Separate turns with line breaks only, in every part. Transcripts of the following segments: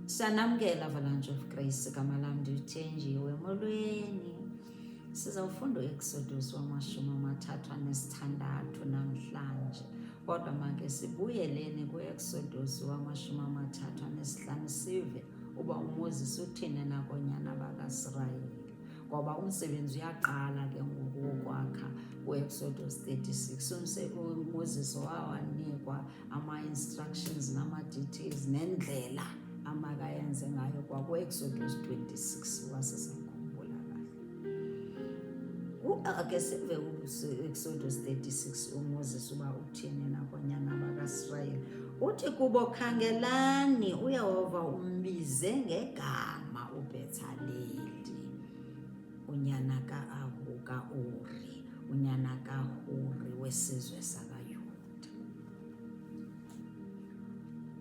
Siyanamkela Avalanche of Grace, igama lam ndithenjiwe molweni. Sizawufunda u-Exodus 36 namhlanje, kodwa make sibuyeleni ku-Exodus 35 sive uba uMoses uthini nakonyana bakaIsrayeli, ngoba umsebenzi uyaqala ke ngoku wokwakha u-Exodus 36. uMoses wawanikwa ama-instructions nama-details nendlela amakayenze ngayo kwaku-Exodus 26 wasesakhumbula kahle. Ake sive u-Exodus 36 uMoses uba uthini nakonyana bakaIsrayeli. Uthi kubo, khangelani uYehova umbize ngegama uBethaleli, unyana ka-Uri, unyana kaHuri wesizwe sakayuda.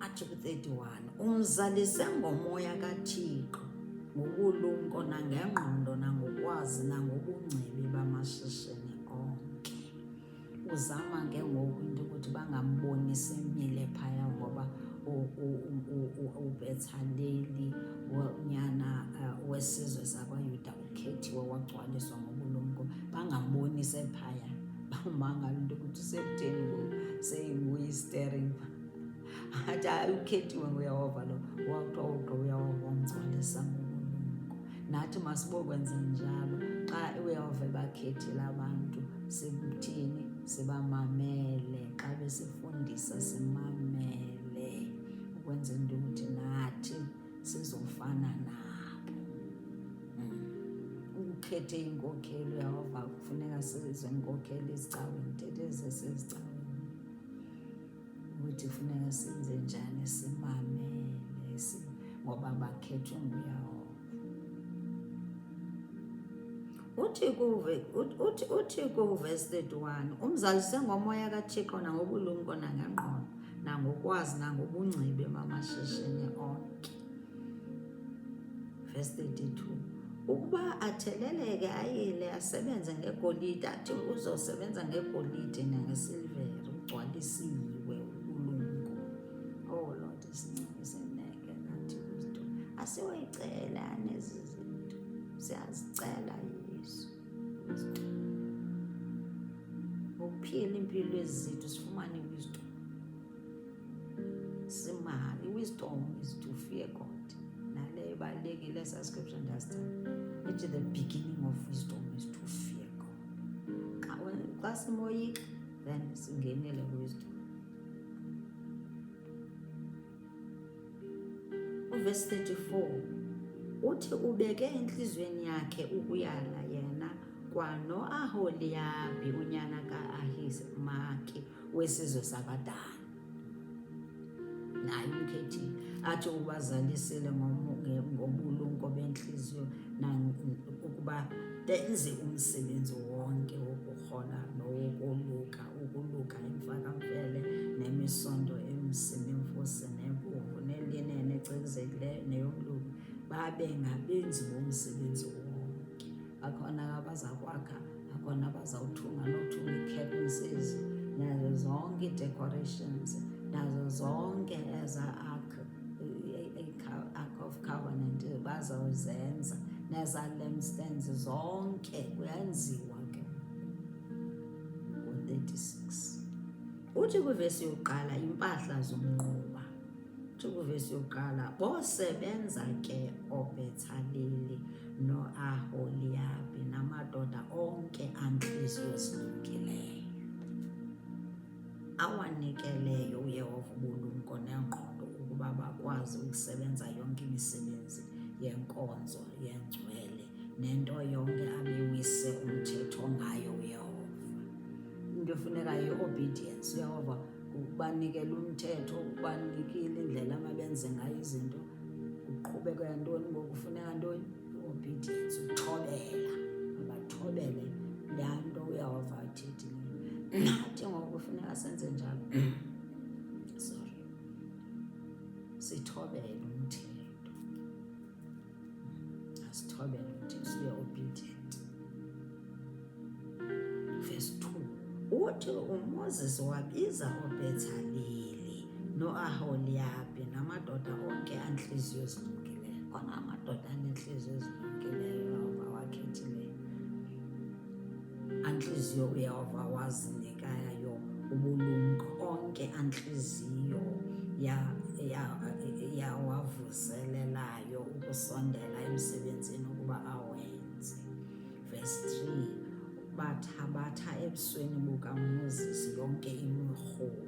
Athi ku-31, umzalise ngomoya kaThixo, ngobulumko nangengqondo nangokwazi nangobungcibi bamashishini onke. Uzama ke ngoku into ukuthi bangambonisi emile phaya, ngoba uBethaleli unyana wesizwe sakwayuda ukhethiwe wagcwaliswa ngobulumko, bangambonise phaya. Bamangala into ukuthi sekutheni ngoku seyinguyi-steering. Athi ukhethiwe nguYehova lo, wakuthiwa uqo uYehova wamgcwalisa ngobulumko. Nathi masibokwenze njalo xa uYehova ebakhethile abantu, sibuthini? Sibamamele. Xa besifundisa simamele, ukwenzela into ukuthi nathi sizofana nabo. Ukhethe inkokheli uYehova, kufuneka sizwe inkokheli ezicaweni, thethe ezisezicaweni ukuthi kufuneka senze njani, simamele ngoba bakhethwe nguYehova. Uthi ku-verse 31, umzalise ngomoya kaThixo nangobulumko nangengqondo nangokwazi nangobungcibi bamashishini onke. Verse 32, ukuba atheleleke ayile asebenze ngegolide, athi uzosebenza ngegolide nangesilvere, ugcwalisiwe ubulumko. Oh Lord, sineke nathi wisdom. Asiyoyicela nezi zinto, siyazicela Yesu. Ukuphila impilo ezithu sifumane wisdom. Simali, wisdom is to fear God. Nale ibalulekile esa scripture ndasithanda. Ithi the beginning of wisdom is to fear God. Xa simoyika, then singenele wisdom. Verse 34, uthi ubeke enhlizweni yakhe ukuyala yena kwano-Aholiyabi unyana ka-Ahisamaki wesizwe sakadani. Naye umkhethile, athi ubazalisile ngobulumko benhliziyo ukuba benze umsebenzi wonke wokurhola ukuluka imfakamfele nemisondo emsini emfusi nebomvu nelinene ecikizekileyo neyomlungu, babe ngabenzi bomsebenzi wonke. Akhona abazakwakha, akhona abazawuthunga nothunga ii-curtains, nazo zonke ii-decorations, nazo zonke eza-ark of covenant bazawuzenza, neza-lampstands zonke kuyenziwa ke. 36, uthi kwivesi yokuqala impahla zomnquba. Uthi kwivesi yokuqala, bosebenza ke oBethaleli no-Aholiyabi namadoda onke antliziyo ezilungileyo, awanikeleyo uYehova ubulumko nengqondo ukuba bakwazi ukusebenza yonke imisebenzi yenkonzo yengcwele nento yonke abewise umthetho ngayo uYehova. Into efuneka yi-obedience. uYehova ukubanikela umthetho, ukubanikile indlela amabenze ngayo izinto, uqhubeka yantoni ngoku, kufuneka ntoni? I-obedience, ukuthobela. Abathobele laa nto uYehova athethile. Nathi ngoku kufuneka senze njalo. Sithobele umthetho. Asithobele umthetho, sibe obedient. Verse 2, uthi uMoses wabiza oBethaleli no-Aholiyabi namadoda onke anentliziyo ezilungileyo. Khona amadoda anentliziyo ezilungileyo uYehova wakhethileyo, antliziyo uYehova wazinikayo ubulumko, onke antliziyo yawavuselelayo ukusondela emsebenzini ukuba awenze. Verse 3, bathabatha ebusweni bukaMoses yonke imirhumo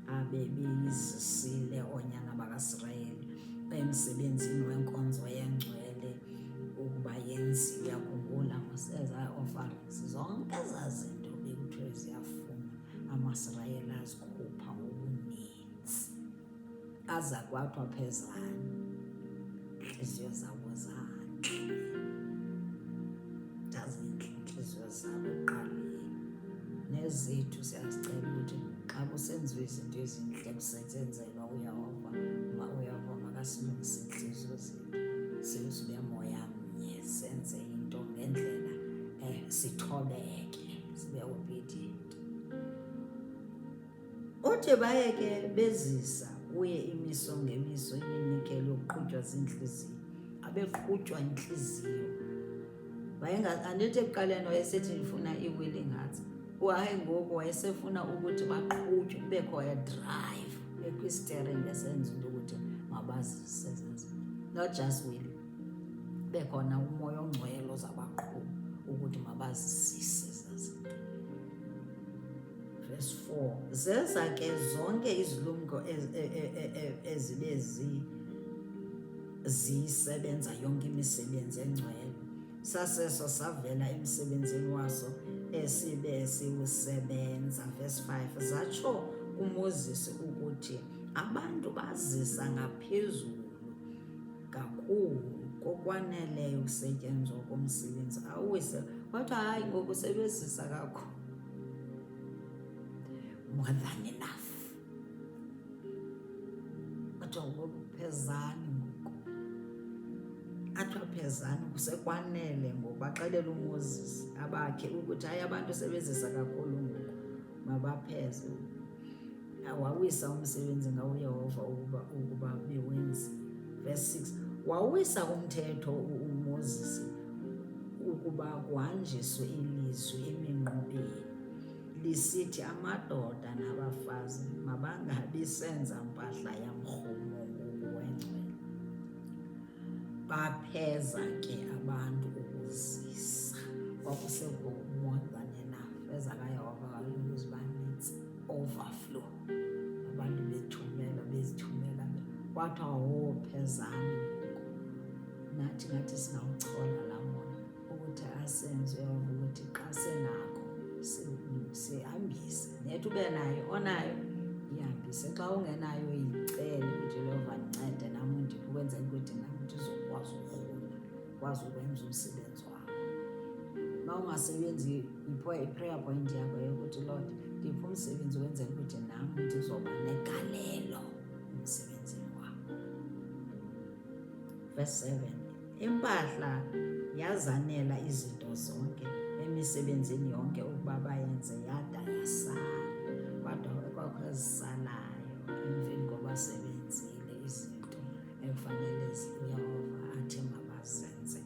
abebeyizisile oonyana bakaIsrayeli emsebenzini wenkonzo yengcwele ukuba yenziwe. Yakhumbula Moses offerings, zonke ezaa zinto bekuthiwe ziyafuna amaIsrayeli azikhupha ngobuninzi, aza kwathwa phezani, intliziyo zabo zantle, ndazintle intliziyo zabo ekuqaleni. Nezethu siyazicela ukuthi xa kusenziwa izinto ezintle kusetyenzelwa uYehova, makasilungise intliziyo zethu, sibe moya mnye, senze into ngendlela, sithobeke, sibe obedient. Uthi baye ke bezisa kuye imiso ngemiso iminikelo yokuqhutywa zintliziyo, abeqhutywa intliziyo. Andithi ekuqaleni wayesithi ndifuna ii-willing hearts, hayi ngoku wayesefuna ukuthi baqhutywe, kubekho drive, bekho i-steering esenza into ukuthi mabazise zazo, not just willing, bekhona umoya ongcwele ozabaqhuba ukuthi mabazisise zazinto. Verse 4, zeza ke zonke izilumko ezibe ziyisebenza yonke imisebenzi engcwele, saseso savela emsebenzini waso esibe siwusebenza. Verse 5, zatsho kuMoses ukuthi abantu bazisa ngaphezulu kakhulu kokwaneleyo ukusetyenzwa komsebenzi awise, wathi hayi ngoku sebenzisa kakhulu, more than enough. Athiwa ngoku phezani, ngoku athiwa phezani, kusekwanele ngoku. Baxelela uMoses abakhe ukuthi hayi abantu sebenzisa kakhulu ngoku, mabapheze. Wawisa umsebenzi ngawo uYehova ukuba bewenziwe. Verse 6, wawisa umthetho uMoses ukuba kuhanjiswe ilizwi eminqubeni, lisithi amadoda nabafazi mabangabi senza mpahla yamrhumo ngokuwengcwele. Bapheza ke abantu ukuzisa, kwakusekho more than enough. Eza kaYehova kaloku zibanintsi, overflow, abantu bezithumela. Kwathiwa phezani ngoku. Nathi ngathi singawuchola laa moya ukuthi asenze uYehova ukuthi xa senakho sihambise. Nethi ube nayo, onayo ihambise, xa ungenayo yicele ukuthi uYehova ndincede nam undiphe, ukwenzela ukuthi nam ndizokwazi ukurhula, ukwazi ukwenza umsebenzi wakho. Uma ungasebenzi, i-prayer point yakho yokuthi Lord ndiphe umsebenzi ukwenzela ukuthi nam ndizoba negalelo emsebenzini wakho. Verse 7, impahla yazanela izinto zonke emisebenzini yonke ukuba bayenze, yada yasala. Kodwa kwakho ezisalayo emveni koba sebenzile izinto ekufanele uYehova athi mabazenze.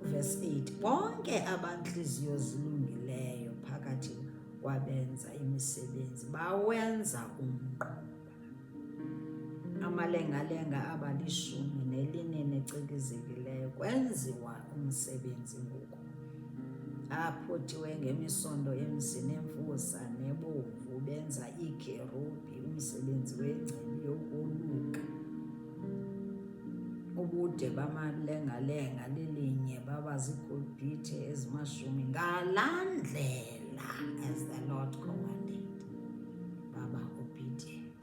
Verse 8, bonke abantliziyo zilungileyo phakathi kwabenza imisebenzi bawenza umnquba. Amalengalenga abali-10 nelinye ecikizekileyo kwenziwa umsebenzi ngoku, aphothiwe ngemisondo emsi nemfusa nebomvu, benza iikerubi, umsebenzi wengcibi yokoluka. Ubude bamalengalenga lilinye baba ziikubhithe ezi-10 ngalaa ndlela as the Lord commanded. Baba obedient.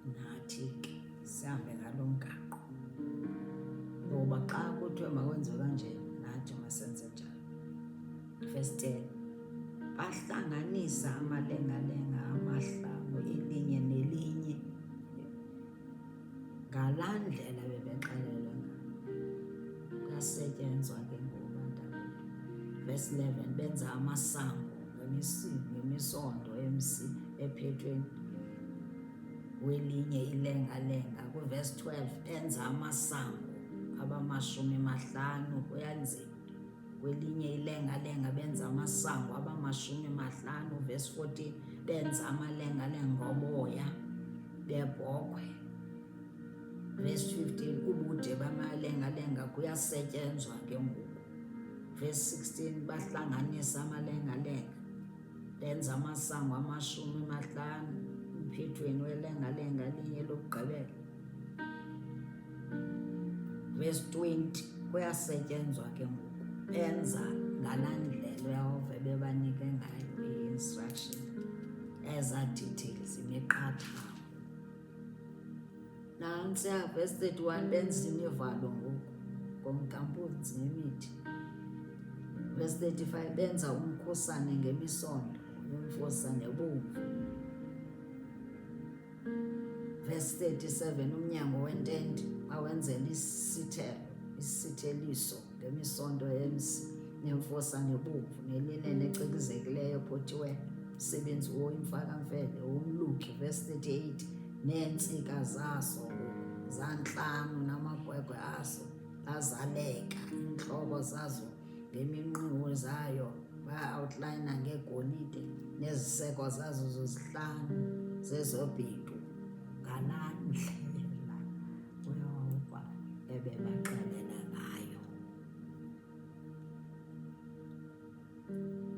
Nathi ke sihambe ngalo mgaqo, ngoba xa kuthiwe makwenziwe kanje nathi masenze njalo. Verse 10, bahlanganisa amalengalenga amahlanu elinye nelinye ngalaa ndlela bebexelelwe ngayo. Kuyasetyenzwa ke ngoku bantabethu. Verse 11, benza amasango ngemisondo emsi ephethwe welinye ilengalenga. Kuvesi 12 benza amasango aba50, kuyanzima. Kwelinye ilengalenga benza amasango aba50. Vesi 14 benza amalengalenga oboya bebhokhwe. Vesi 15 ubude bamalengalenga kuyasetyenzwa ke ngoku. Vesi 16 bahlanganisa amalengalenga benza amasango ama50 emphethweni welengalenga linye lokugqibela. Vesi 20 kuyasetyenzwa ke ngoku, benza ngalaa ndlela uYehova bebanike ngayo i-instruction, ezaa details, imiqathango. Nantsiya vesi 31 benza imivalo ngoku ngomqampunzi ngemithi. Vesi 35 benza umkhusane ngemisondo yomfosa nebomvu. Vesi 37 umnyango wentente bawenzela isitheliso ngemisondo nemfosa nebomvu nelineni ecikizekileyo ephothiweyo, umsebenzi woyimfakamfele womluki. Vesi 38 neentsika zaso zantlanu namagwegwe aso azaleka, iintlobo zazo ngeminqwiwo zayo baya-outlayina ngegolide, neziseko zazo zozihlanu zezobhedu. Ngalaa ndlela uYehova ebebaxelela ngayo.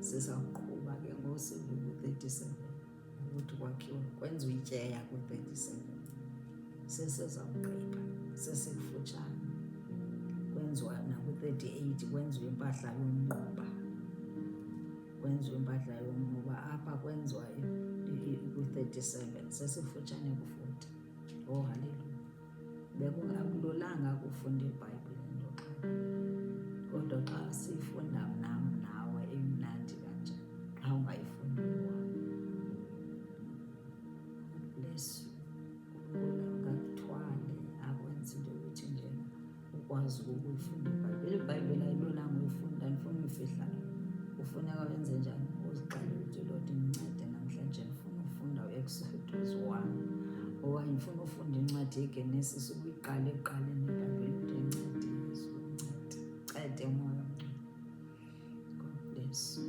Sizawuqhuba ke ngosivu ku-37 ukuthi kwakhiwe kwenziwe ityeya ku-37. Sesizawugqiba, sesikufutshane. Kwenziwa naku-38 kwenziwa impahla yomnquba. Kwenziwa impahla yomnquba apha kwenziwa ku-37. Sesifutshane ku-40. Oh, haleluya. Bekungakululanga ukufunda iBhayibhile ndoxa, kodwa xa siyifunda nam nawe imnandi kanjani xa ungayifunda bless you. Ungakuthwale, akwenzi into yokuthi njena ukwazi ukuyifunda iBhayibhile. iBhayibhile ayilulanga uyifunda, andifuna uyifihlayo. Kufuneka wenze njani? Uzixelele ukuthi Lord ndincede namhlanje, ndifuna ufunda u-Exodus 1 okanye ndifuna ufunda incwadi yeGenesis ukuyiqala ekuqaleni iBhayibhile. Uthi ncede Yesu, ncede moya. God bless you.